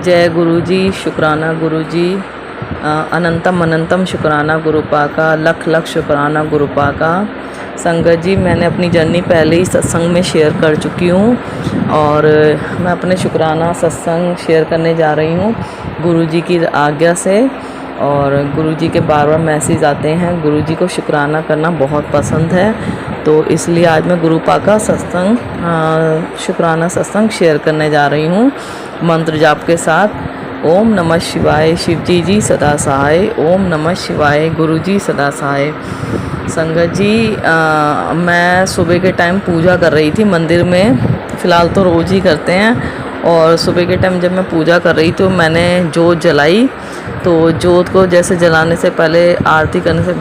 जय गुरु जी, शुक्राना गुरु जी, अनंतम अनंतम शुक्राना गुरुपा का, लख लख शुक्राना गुरुपा का। संगत जी, मैंने अपनी जर्नी पहले ही सत्संग में शेयर कर चुकी हूँ और मैं अपने शुक्राना सत्संग शेयर करने जा रही हूँ गुरु जी की आज्ञा से। और गुरु जी के बार बार मैसेज आते हैं, गुरु जी को शुक्राना करना बहुत पसंद है, तो इसलिए आज मैं गुरुपा का सत्संग शुक्राना सत्संग शेयर करने जा रही हूँ मंत्र जाप के साथ। ओम नमः शिवाय, शिवजी जी सदा सहाय। ओम नमः शिवाय, गुरु जी सदा सहाय। संगत जी, मैं सुबह के टाइम पूजा कर रही थी मंदिर में, फ़िलहाल तो रोज़ ही करते हैं। और सुबह के टाइम जब मैं पूजा कर रही तो मैंने जोत जलाई, तो जोत को जैसे जलाने से पहले आरती करने से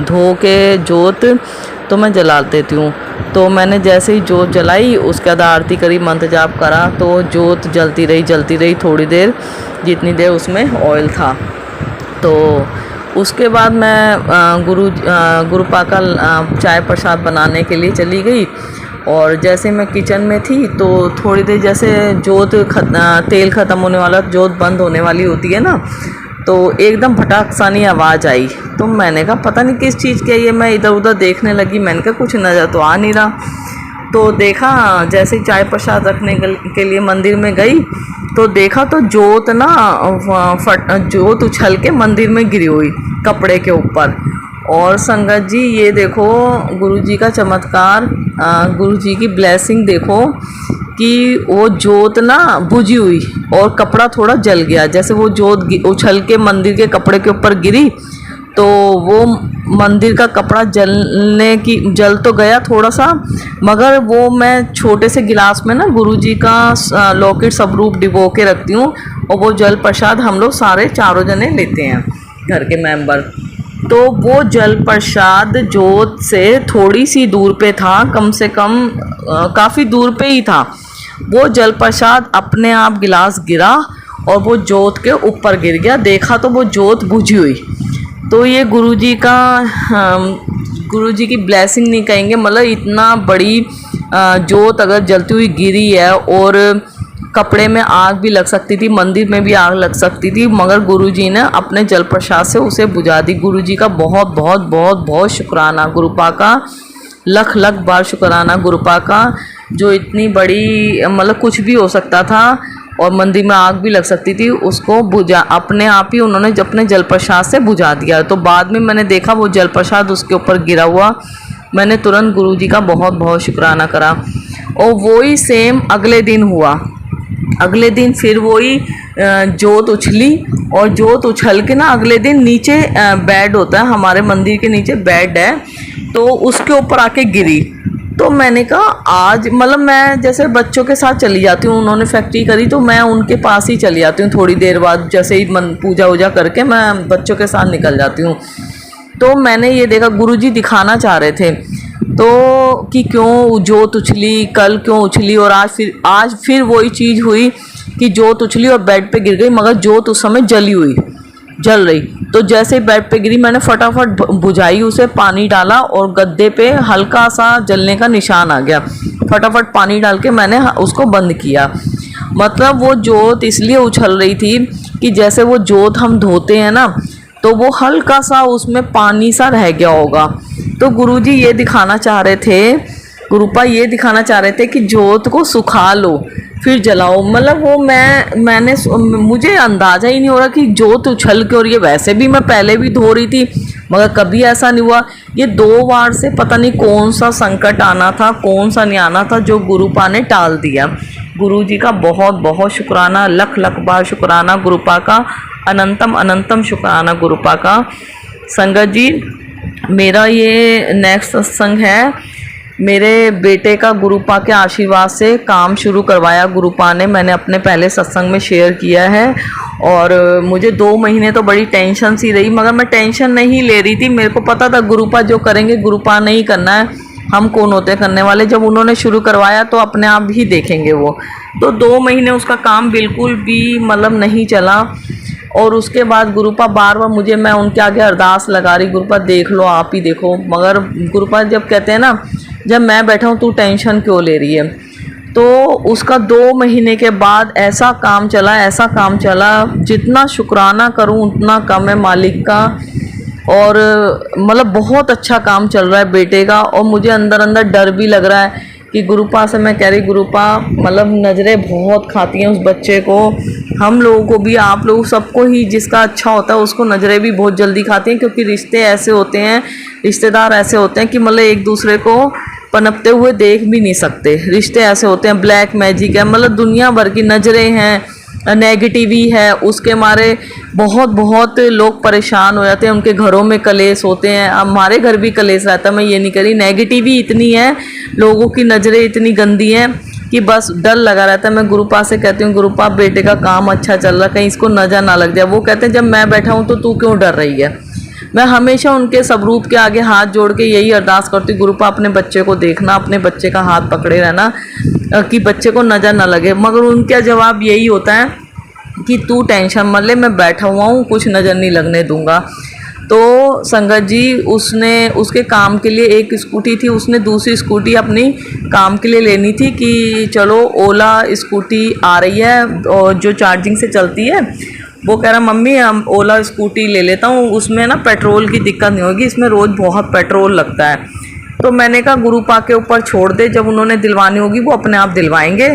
धो के जोत तो मैं जला देती हूँ। तो मैंने जैसे ही जोत जलाई उसके बाद आरती करी, मंत्र जाप करा, तो जोत जलती रही थोड़ी देर, जितनी देर उसमें ऑयल था। तो उसके बाद मैं गुरुपा का चाय प्रसाद बनाने के लिए चली गई। और जैसे मैं किचन में थी तो थोड़ी देर जैसे तेल ख़त्म होने वाला, जोत बंद होने वाली होती है ना, तो एकदम फटाक सानी आवाज़ आई। तो मैंने कहा पता नहीं किस चीज़ की है, मैं इधर उधर देखने लगी। मैंने कहा कुछ नज़र तो आ नहीं रहा। तो देखा, जैसे चाय प्रसाद रखने के लिए मंदिर में गई तो देखा तो जोत जोत उछल के मंदिर में गिरी हुई कपड़े के ऊपर। और संगत जी ये देखो गुरु जी का चमत्कार, गुरु जी की ब्लेसिंग देखो कि वो जोत बुझी हुई और कपड़ा थोड़ा जल गया। जैसे वो जोत उछल के मंदिर के कपड़े के ऊपर गिरी तो वो मंदिर का कपड़ा जल तो गया थोड़ा सा, मगर वो मैं छोटे से गिलास में गुरु जी का लॉकेट स्वरूप डिबो के रखती हूँ और वो जल प्रसाद हम लोग सारे चारों जने लेते हैं घर के मेंबर। तो वो जल प्रसाद जोत से थोड़ी सी दूर पे था, कम से कम काफ़ी दूर पे ही था। वो जल प्रसाद अपने आप गिलास गिरा और वो जोत के ऊपर गिर गया। देखा तो वो जोत बुझी हुई। तो ये गुरु जी की ब्लेसिंग नहीं कहेंगे, मतलब इतना बड़ी जोत अगर जलती हुई गिरी है और कपड़े में आग भी लग सकती थी, मंदिर में भी आग लग सकती थी, मगर गुरुजी ने अपने जल प्रसाद से उसे बुझा दी। गुरुजी का बहुत बहुत बहुत बहुत शुक्राना गुरुपा का, लख लख बार शुक्राना गुरुपा का, जो इतनी बड़ी मतलब कुछ भी हो सकता था और मंदिर में आग भी लग सकती थी, उसको बुझा अपने आप ही उन्होंने अपने जल प्रसाद से बुझा दिया। तो बाद में मैंने देखा वो जल प्रसाद उसके ऊपर गिरा हुआ, मैंने तुरंत गुरुजी का बहुत बहुत शुक्राना करा। और वही सेम अगले दिन हुआ। अगले दिन फिर वही जोत उछली और जोत उछल के अगले दिन नीचे बेड होता है, हमारे मंदिर के नीचे बेड है, तो उसके ऊपर आके गिरी। तो मैंने कहा आज मतलब मैं जैसे बच्चों के साथ चली जाती हूँ, उन्होंने फैक्ट्री करी तो मैं उनके पास ही चली जाती हूँ थोड़ी देर बाद, जैसे ही पूजा वूजा करके मैं बच्चों के साथ निकल जाती हूँ। तो मैंने ये देखा गुरुजी दिखाना चाह रहे थे तो कि क्यों जोत उछली, कल क्यों उछली और आज फिर वही चीज़ हुई कि जोत उछली और बेड पे गिर गई, मगर जोत उस समय जल रही। तो जैसे बेड पे गिरी मैंने फटाफट बुझाई, उसे पानी डाला और गद्दे पे हल्का सा जलने का निशान आ गया, फटाफट पानी डाल के मैंने उसको बंद किया। मतलब वो जोत इसलिए उछल रही थी कि जैसे वो जोत हम धोते हैं ना, तो वो हल्का सा उसमें पानी सा रह गया होगा। तो गुरुजी ये दिखाना चाह रहे थे, गुरुपा ये दिखाना चाह रहे थे कि जोत को सुखा लो फिर जलाओ। मतलब वो मुझे अंदाज़ा ही नहीं हो रहा कि जोत उछल के, और ये वैसे भी मैं पहले भी धो रही थी मगर कभी ऐसा नहीं हुआ। ये 2 बार से पता नहीं कौन सा संकट आना था कौन सा नहीं आना था, जो गुरुपा ने टाल दिया। गुरुजी का बहुत बहुत शुक्राना, लख लख बार शुक्राना गुरुपा का, अनंतम अनंतम शुक्राना गुरुपा का। संगत जी, मेरा ये नेक्स्ट सत्संग है, मेरे बेटे का गुरुपा के आशीर्वाद से काम शुरू करवाया गुरुपा ने, मैंने अपने पहले सत्संग में शेयर किया है। और मुझे 2 महीने तो बड़ी टेंशन सी रही, मगर मैं टेंशन नहीं ले रही थी, मेरे को पता था गुरुपा जो करेंगे गुरुपा नहीं करना है, हम कौन होते करने वाले। जब उन्होंने शुरू करवाया तो अपने आप ही देखेंगे वो। तो 2 महीने उसका काम बिल्कुल भी मतलब नहीं चला। और उसके बाद गुरुपा बार बार मैं उनके आगे अरदास लगा रही, गुरुपा देख लो, आप ही देखो। मगर गुरुपा जब कहते हैं ना, जब मैं बैठा हूँ तू टेंशन क्यों ले रही है, तो उसका 2 महीने के बाद ऐसा काम चला, जितना शुक्राना करूं उतना कम है मालिक का। और मतलब बहुत अच्छा काम चल रहा है बेटे का। और मुझे अंदर अंदर डर भी लग रहा है कि गुरुपा से मैं कह रही, गुरुपा मतलब नज़रें बहुत खाती हैं उस बच्चे को, हम लोगों को भी, आप लोग सबको ही, जिसका अच्छा होता है उसको नज़रें भी बहुत जल्दी खाती हैं। क्योंकि रिश्ते ऐसे होते हैं, रिश्तेदार ऐसे होते हैं कि मतलब एक दूसरे को पनपते हुए देख भी नहीं सकते। रिश्ते ऐसे होते हैं, ब्लैक मैजिक है, मतलब दुनिया भर की नज़रें हैं, नेगेटिवी है, उसके मारे बहुत बहुत लोग परेशान हो जाते हैं, उनके घरों में कलेश होते हैं। हमारे घर भी कलेश रहता है, मैं ये नहीं करी, नेगेटिवी इतनी है, लोगों की नज़रें इतनी गंदी हैं कि बस डर लगा रहता है। मैं गुरुपा से कहती हूँ, गुरुपा बेटे का काम अच्छा चल रहा है, कहीं इसको नज़र ना लग जाए। वो कहते हैं जब मैं बैठा हूँ तो तू क्यों डर रही है। मैं हमेशा उनके स्वरूप के आगे हाथ जोड़ के यही अरदास करती हूँ, गुरुपा अपने बच्चे को देखना, अपने बच्चे का हाथ पकड़े रहना कि बच्चे को नज़र ना लगे। मगर उनका जवाब यही होता है कि तू टेंशन मत ले, मैं बैठा हुआ हूँ, कुछ नज़र नहीं लगने दूंगा। तो संगत जी, उसने उसके काम के लिए एक स्कूटी थी, उसने दूसरी स्कूटी अपनी काम के लिए लेनी थी कि चलो ओला स्कूटी आ रही है और जो चार्जिंग से चलती है। वो कह रहा मम्मी हम ओला स्कूटी ले लेता हूँ, उसमें ना पेट्रोल की दिक्कत नहीं होगी, इसमें रोज़ बहुत पेट्रोल लगता है। तो मैंने कहा गुरुपा के ऊपर छोड़ दे, जब उन्होंने दिलवानी होगी वो अपने आप दिलवाएंगे,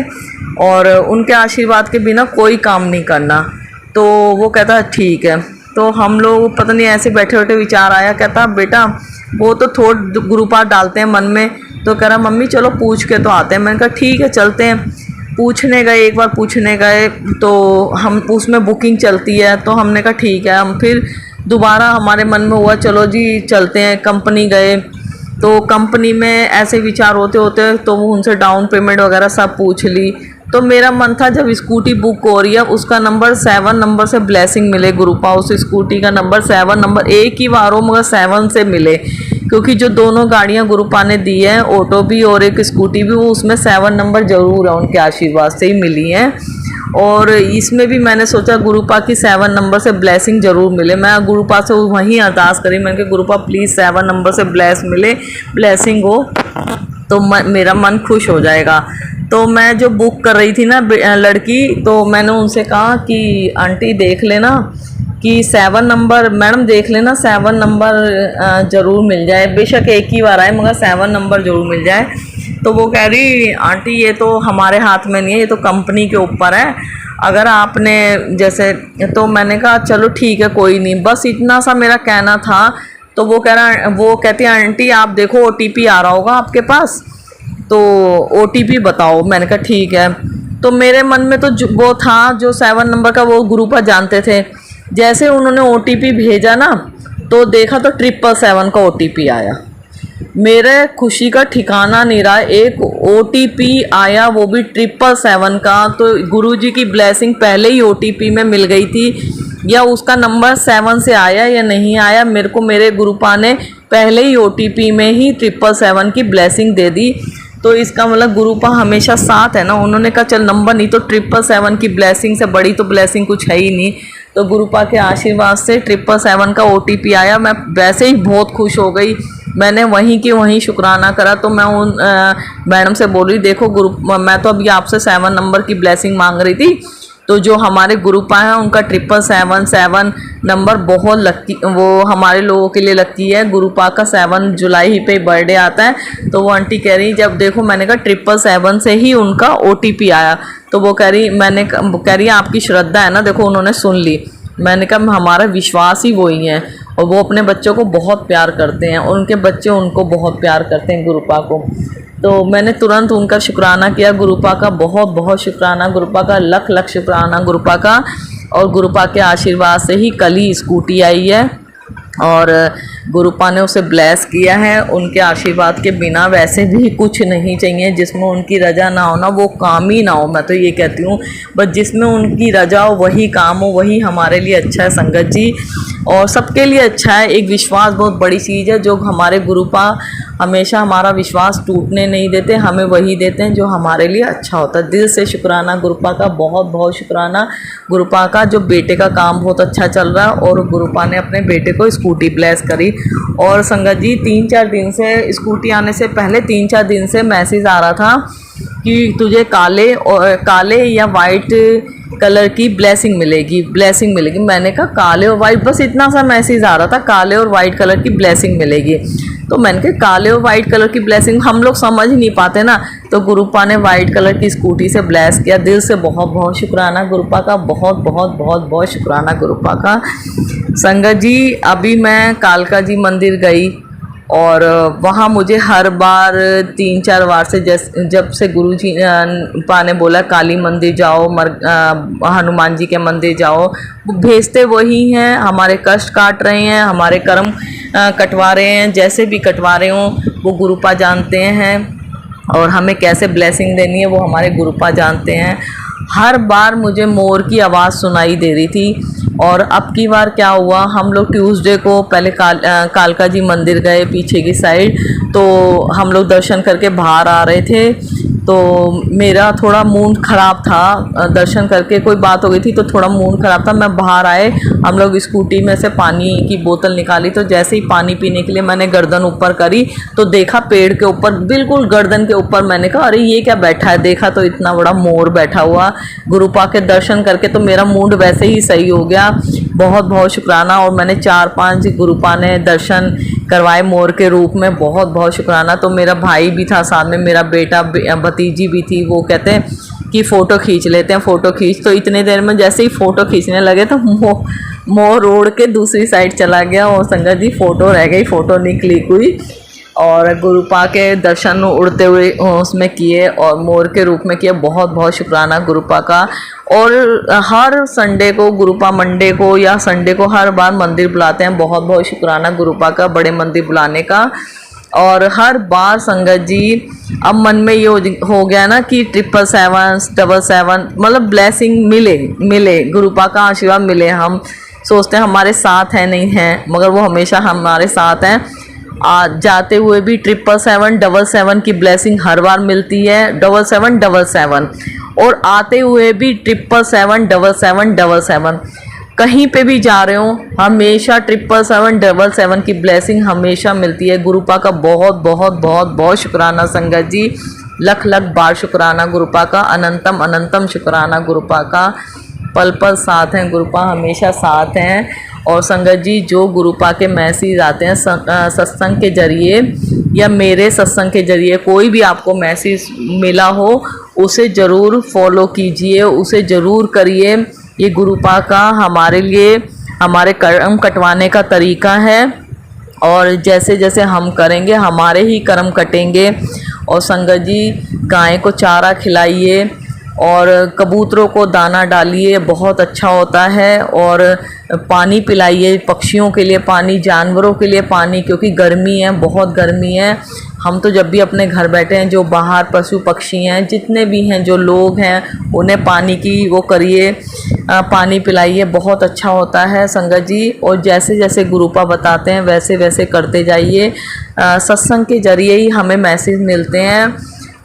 और उनके आशीर्वाद के बिना कोई काम नहीं करना। तो वो कहता ठीक है। तो हम लोग पता नहीं ऐसे बैठे बैठे विचार आया, कहता बेटा वो तो थोड़ा गुरुपा डालते हैं मन में। तो कह रहा मम्मी चलो पूछ के तो आते हैं। मैंने कहा ठीक है चलते हैं। पूछने गए, एक बार पूछने गए तो हम उसमें बुकिंग चलती है, तो हमने कहा ठीक है। हम फिर दोबारा हमारे मन में हुआ चलो जी चलते हैं। कंपनी गए तो कंपनी में ऐसे विचार होते होते तो वो उनसे डाउन पेमेंट वगैरह सब पूछ ली। तो मेरा मन था जब स्कूटी बुक हो रही है उसका नंबर 7 नंबर से ब्लेसिंग मिले गुरुपा, उस स्कूटी का नंबर 7 नंबर, एक ही बार हो मगर 7 से मिले। क्योंकि जो दोनों गाड़ियां गुरुपा ने दी हैं, ऑटो भी और एक स्कूटी भी, वो उसमें 7 नंबर ज़रूर है, उनके आशीर्वाद से ही मिली हैं। और इसमें भी मैंने सोचा गुरुपा की 7 नंबर से ब्लेसिंग ज़रूर मिले। मैं गुरुपा से वहीं अरदास करी, मैंने कहा गुरुपा प्लीज़ 7 नंबर से ब्लेस मिले, ब्लेसिंग हो तो मेरा मन खुश हो जाएगा। तो मैं जो बुक कर रही थी ना लड़की, तो मैंने उनसे कहा कि आंटी देख लेना कि 7 नंबर, मैडम देख लेना 7 नंबर ज़रूर मिल जाए, बेशक एक ही बार आए मगर 7 नंबर ज़रूर मिल जाए। तो वो कह रही आंटी ये तो हमारे हाथ में नहीं है, ये तो कंपनी के ऊपर है, अगर आपने जैसे। तो मैंने कहा चलो ठीक है कोई नहीं, बस इतना सा मेरा कहना था। तो वो कहती आंटी आप देखो OTP आ रहा होगा आपके पास, तो OTP बताओ। मैंने कहा ठीक है। तो मेरे मन में तो वो था जो 7 नंबर का, वो गुरुपा जानते थे। जैसे उन्होंने OTP भेजा ना, तो देखा तो 777 का OTP आया। मेरे खुशी का ठिकाना नहीं रहा, एक OTP आया वो भी 777 का। तो गुरुजी की ब्लेसिंग पहले ही OTP में मिल गई थी, या उसका नंबर 7 से आया या नहीं आया, मेरे को मेरे गुरुपा ने पहले ही OTP में ही 777 की ब्लेसिंग दे दी। तो इसका मतलब गुरुपा हमेशा साथ है ना। उन्होंने कहा चल नंबर नहीं तो 777 की ब्लेसिंग से बड़ी तो ब्लेसिंग कुछ है ही नहीं। तो गुरुपा के आशीर्वाद से 777 का OTP आया। मैं वैसे ही बहुत खुश हो गई, मैंने वहीं की वहीं शुक्राना करा। तो मैं उन मैडम से बोल रही देखो मैं तो अभी आपसे 7 नंबर की ब्लेसिंग मांग रही थी, तो जो हमारे गुरुपा हैं उनका 777 नंबर बहुत लगती, वो हमारे लोगों के लिए लगती है। गुरुपा का 7 जुलाई पे बर्थडे आता है। तो वो आंटी कह रही जब देखो, मैंने कहा 777 से ही उनका OTP आया। तो वो कह रही आपकी श्रद्धा है ना, देखो उन्होंने सुन ली। मैंने कहा हमारा विश्वास ही वही है, और वो अपने बच्चों को बहुत प्यार करते हैं और उनके बच्चे उनको बहुत प्यार करते हैं गुरुपा को। तो मैंने तुरंत उनका शुक्राना किया, गुरुपा का बहुत बहुत शुक्राना, गुरुपा का लख लख शुक्राना गुरुपा का। और गुरुपा के आशीर्वाद से ही कल ही स्कूटी आई है और गुरुपा ने उसे ब्लेस किया है। उनके आशीर्वाद के बिना वैसे भी कुछ नहीं चाहिए, जिसमें उनकी रजा ना हो ना वो काम ही ना हो, मैं तो ये कहती हूँ। बस जिसमें उनकी रजा हो वही काम हो, वही हमारे लिए अच्छा है संगत जी, और सबके लिए अच्छा है। एक विश्वास बहुत बड़ी चीज़ है, जो हमारे गुरुपा हमेशा हमारा विश्वास टूटने नहीं देते, हमें वही देते हैं जो हमारे लिए अच्छा होता है। दिल से शुक्राना गुरुपा का, बहुत बहुत शुक्राना गुरुपा का, जो बेटे का काम बहुत अच्छा चल रहा है और गुरुपा ने अपने बेटे को स्कूटी ब्लेस करी। और संगत जी 3-4 दिन से, स्कूटी आने से पहले 3-4 दिन से मैसेज आ रहा था कि तुझे काले या वाइट कलर की ब्लेसिंग मिलेगी। मैंने कहा काले और वाइट, बस इतना सा मैसेज आ रहा था, काले और वाइट कलर की ब्लेसिंग मिलेगी। तो मैंने कहा काले और वाइट कलर की ब्लेसिंग हम लोग समझ ही नहीं पाते ना। तो गुरुपा ने वाइट कलर की स्कूटी से ब्लेस किया। दिल से बहुत बहुत शुक्राना गुरुपा का, बहुत बहुत बहुत बहुत शुक्राना गुरुपा का। संगत जी अभी मैं कालका जी मंदिर गई और वहाँ मुझे हर बार 3-4 बार से जब से गुरु जी पा ने बोला काली मंदिर जाओ, हनुमान जी के मंदिर जाओ, वो भेजते वही हैं, हमारे कष्ट काट रहे हैं, हमारे कर्म कटवा रहे हैं, जैसे भी कटवा रहे हों वो गुरुपा जानते हैं और हमें कैसे ब्लेसिंग देनी है वो हमारे गुरुपा जानते हैं। हर बार मुझे मोर की आवाज़ सुनाई दे रही थी। और अब की बार क्या हुआ, हम लोग ट्यूसडे को पहले कालका जी मंदिर गए पीछे की साइड, तो हम लोग दर्शन करके बाहर आ रहे थे, तो मेरा थोड़ा मूड ख़राब था, दर्शन करके कोई बात हो गई थी तो थोड़ा मूड ख़राब था। मैं बाहर आए, हम लोग स्कूटी में से पानी की बोतल निकाली, तो जैसे ही पानी पीने के लिए मैंने गर्दन ऊपर करी तो देखा पेड़ के ऊपर, बिल्कुल गर्दन के ऊपर। मैंने कहा अरे ये क्या बैठा है, देखा तो इतना बड़ा मोर बैठा हुआ। गुरुपा के दर्शन करके तो मेरा मूड वैसे ही सही हो गया। बहुत बहुत शुक्राना। और मैंने 4-5 गुरुपा ने दर्शन करवाए मोर के रूप में, बहुत बहुत शुक्राना। तो मेरा भाई भी था साथ में, मेरा बेटा भतीजी भी थी, वो कहते हैं कि फ़ोटो खींच लेते हैं, फ़ोटो खींच। तो इतने देर में जैसे ही फ़ोटो खींचने लगे तो मोर उड़ के दूसरी साइड चला गया और संगत जी फ़ोटो रह गई, फ़ोटो नहीं क्लिक हुई। और गुरुपा के दर्शन उड़ते हुए उसमें किए और मोर के रूप में किए। बहुत बहुत शुक्राना गुरुपा का। और हर संडे को, गुरुपा मंडे को या संडे को हर बार मंदिर बुलाते हैं। बहुत बहुत शुक्राना गुरुपा का बड़े मंदिर बुलाने का। और हर बार संगत जी अब मन में ये हो गया ना कि 777, 777 मतलब ब्लेसिंग मिले, गुरुपा का आशीर्वाद मिले। हम सोचते हैं हमारे साथ है, नहीं है, मगर वो हमेशा हमारे साथ हैं। जाते हुए भी 777, 777 की ब्लेसिंग हर बार मिलती है, 777, और आते हुए भी 777, 777। कहीं पे भी जा रहे हो हमेशा 777, 777 की ब्लेसिंग हमेशा मिलती है। गुरुपा का बहुत बहुत बहुत बहुत शुक्राना संगत जी, लख लख बार शुक्राना गुरुपा का, अनंतम अनंतम शुक्राना गुरुपा का। पल पल साथ हैं गुरुपा, हमेशा साथ हैं। और संगत जी जो गुरुपा के मैसेज आते हैं सत्संग के जरिए या मेरे सत्संग के जरिए, कोई भी आपको मैसेज मिला हो उसे ज़रूर फॉलो कीजिए, उसे ज़रूर करिए। ये गुरुपा का हमारे लिए, हमारे कर्म कटवाने का तरीका है। और जैसे जैसे हम करेंगे हमारे ही कर्म कटेंगे। और संगत जी गाय को चारा खिलाइए और कबूतरों को दाना डालिए, बहुत अच्छा होता है। और पानी पिलाइए, पक्षियों के लिए पानी, जानवरों के लिए पानी, क्योंकि गर्मी है, बहुत गर्मी है। हम तो जब भी अपने घर बैठे हैं, जो बाहर पशु पक्षी हैं, जितने भी हैं, जो लोग हैं, उन्हें पानी की वो करिए, पानी पिलाइए, बहुत अच्छा होता है संगत जी। और जैसे जैसे गुरुपा बताते हैं वैसे वैसे करते जाइए। सत्संग के जरिए ही हमें मैसेज मिलते हैं।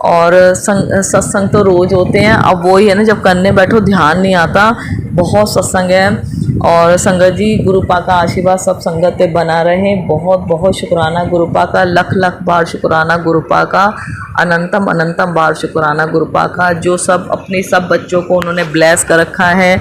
और सत्संग तो रोज़ होते हैं, अब वही है ना, जब करने बैठो ध्यान नहीं आता। बहुत सत्संग है। और संगत जी गुरुपा का आशीर्वाद सब संगत पे बना रहे। बहुत बहुत शुक्राना गुरुपा का, लख लख बार शुक्राना गुरुपा का, अनंतम अनंतम बार शुक्राना गुरुपा का। जो सब अपने सब बच्चों को उन्होंने ब्लेस कर रखा है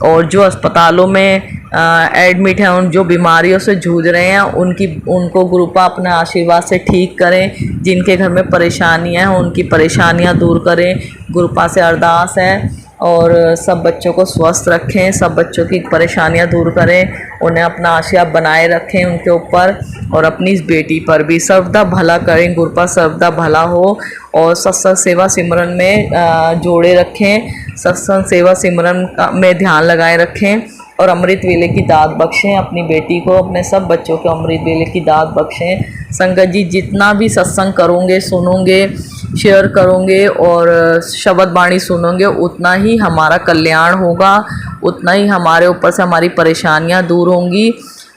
और जो अस्पतालों में एडमिट हैं, उन जो बीमारियों से जूझ रहे हैं, उनको गुरुपा अपने आशीर्वाद से ठीक करें। जिनके घर में परेशानियां हैं उनकी परेशानियां दूर करें, गुरुपा से अरदास है। और सब बच्चों को स्वस्थ रखें, सब बच्चों की परेशानियां दूर करें, उन्हें अपना आशीर्वाद बनाए रखें उनके ऊपर। और अपनी इस बेटी पर भी सर्वदा भला करें, गुरुपा सर्वदा भला हो। और सत्संग सेवा सिमरन में जोड़े रखें, सत्संग सेवा सिमरन में ध्यान लगाए रखें। और अमृत वेले की दात बख्शें अपनी बेटी को, अपने सब बच्चों को अमृत वेले की दात बख्शें। संगत जी जितना भी सत्संग करोगे, सुनोगे, शेयर करोगे और शब्द बाणी सुनोगे, उतना ही हमारा कल्याण होगा, उतना ही हमारे ऊपर से हमारी परेशानियां दूर होंगी।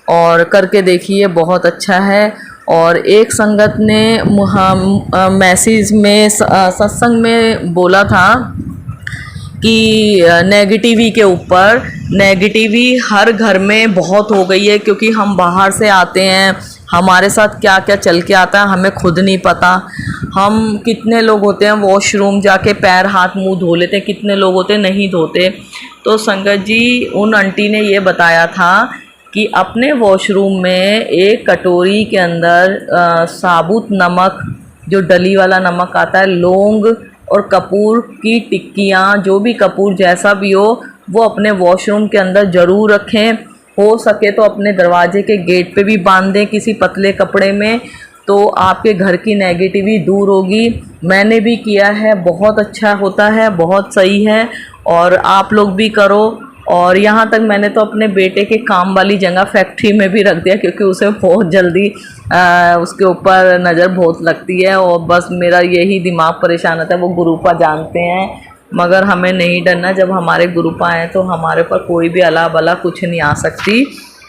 और करके देखिए, बहुत अच्छा है। और एक संगत ने मैसेज में सत्संग में बोला था कि नेगेटिवी के ऊपर, नेगेटिवी हर घर में बहुत हो गई है, क्योंकि हम बाहर से आते हैं, हमारे साथ क्या क्या चल के आता है हमें खुद नहीं पता। हम कितने लोग होते हैं वॉशरूम जाके पैर हाथ मुंह धो लेते हैं, कितने लोग होते हैं नहीं धोते। तो संगत जी उन आंटी ने ये बताया था कि अपने वॉशरूम में एक कटोरी के अंदर साबुत नमक, जो डली वाला नमक आता है, लौंग और कपूर की टिक्कियाँ, जो भी कपूर जैसा भी हो, वो अपने वॉशरूम के अंदर ज़रूर रखें। हो सके तो अपने दरवाजे के गेट पे भी बांध दें किसी पतले कपड़े में, तो आपके घर की नेगेटिविटी दूर होगी। मैंने भी किया है, बहुत अच्छा होता है, बहुत सही है, और आप लोग भी करो। और यहाँ तक मैंने तो अपने बेटे के काम वाली जगह फैक्ट्री में भी रख दिया, क्योंकि उसे बहुत जल्दी उसके ऊपर नज़र बहुत लगती है, और बस मेरा यही दिमाग परेशान होता है। वो गुरुपा जानते हैं, मगर हमें नहीं डरना। जब हमारे गुरुपा हैं तो हमारे ऊपर कोई भी अला बला कुछ नहीं आ सकती।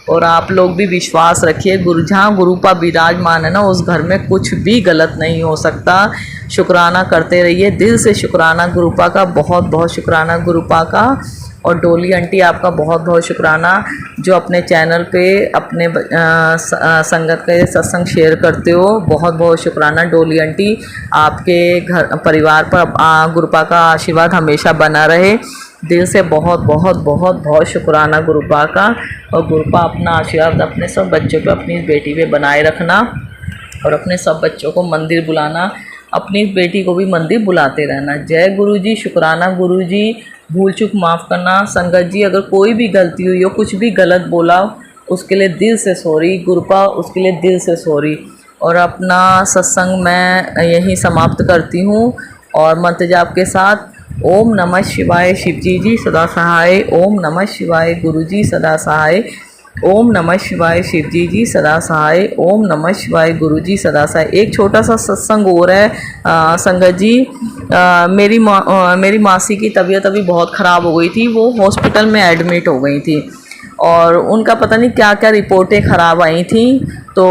और आप लोग भी विश्वास रखिए, जहाँ गुरुपा विराजमान है ना, उस घर में कुछ भी गलत नहीं हो सकता। शुक्राना करते रहिए, दिल से शुक्राना गुरुपा का, बहुत बहुत शुक्राना गुरुपा का। और डोली आंटी आपका बहुत बहुत शुक्राना, जो अपने चैनल पे अपने संगत के सत्संग शेयर करते हो। बहुत बहुत शुक्राना डोली आंटी, आपके घर परिवार पर गुरुपा का आशीर्वाद हमेशा बना रहे। दिल से बहुत बहुत बहुत बहुत शुक्राना गुरुपा का। और गुरुपा अपना आशीर्वाद अपने सब बच्चों पे, अपनी बेटी पे बनाए रखना, और अपने सब बच्चों को मंदिर बुलाना, अपनी बेटी को भी मंदिर बुलाते रहना। जय गुरु जी, शुक्राना गुरु जी। भूल चूक माफ़ करना संगत जी, अगर कोई भी गलती हुई हो, कुछ भी गलत बोला उसके लिए दिल से सॉरी गुरुपा, उसके लिए दिल से सॉरी। और अपना सत्संग मैं यहीं समाप्त करती हूँ, और मंत्र जाप के साथ ओम नमः शिवाय शिवजी जी सदा सहाय, ओम नमः शिवाय गुरु जी सदा सहाय, ओम नमः शिवाय शिवजी जी सदा सहाय, ओम नमः शिवाय गुरु जी सदा सहाय। एक छोटा सा सत्संग हो रहा है संगत जी। मेरी मासी की तबीयत अभी बहुत ख़राब हो गई थी, वो हॉस्पिटल में एडमिट हो गई थी, और उनका पता नहीं क्या क्या रिपोर्टें ख़राब आई थी। तो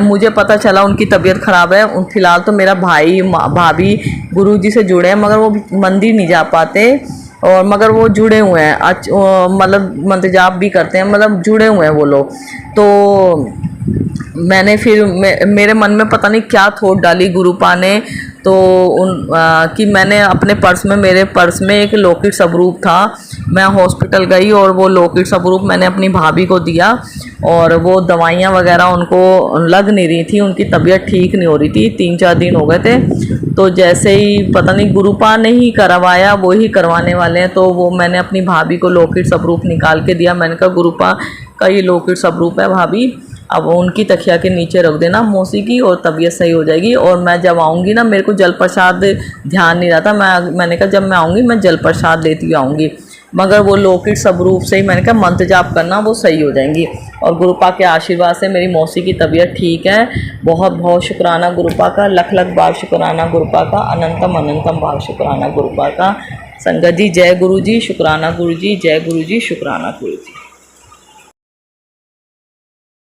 मुझे पता चला उनकी तबीयत ख़राब है। फ़िलहाल तो मेरा भाई भाभी गुरु जी से जुड़े हैं, मगर वो मंदिर नहीं जा पाते, और मगर वो जुड़े हुए हैं, मतलब मंत्र जाप भी करते हैं, मतलब जुड़े हुए हैं वो लोग। तो मैंने फिर मेरे मन में पता नहीं क्या थोट डाली गुरुपा ने, तो कि मैंने अपने मेरे पर्स में एक लॉकेट स्वरूप था। मैं हॉस्पिटल गई और वो लॉकेट स्वरूप मैंने अपनी भाभी को दिया, और वो दवाइयाँ वगैरह उनको लग नहीं रही थी, उनकी तबीयत ठीक नहीं हो रही थी, 3-4 दिन हो गए थे। तो जैसे ही पता नहीं गुरुपा ने ही करवाया, वो ही करवाने वाले हैं, तो वो मैंने अपनी भाभी को लॉकेट स्वरूप निकाल के दिया। मैंने कहा गुरुपा का ये लॉकेट स्वरूप है भाभी, अब उनकी तकिया के नीचे रख देना मौसी की, और तबीयत सही हो जाएगी। और मैं जब आऊँगी ना, मेरे को जल प्रसाद ध्यान नहीं रहता, मैंने कहा जब मैं आऊँगी मैं जल प्रसाद लेती आऊँगी, मगर वो लॉकेट स्वरूप से ही मैंने कहा मंत्र जाप करना, वो सही हो जाएंगी। और गुरुपा के आशीर्वाद से मेरी मौसी की तबीयत ठीक है। बहुत बहुत शुक्राना गुरुपा का, लख लख बार शुक्राना गुरुपा का, अनंतम अनंतम बार शुक्राना गुरुपा का। संगत जी जय गुरु जी, शुक्राना गुरु जी, जय गुरु जी, शुक्राना गुरु जी।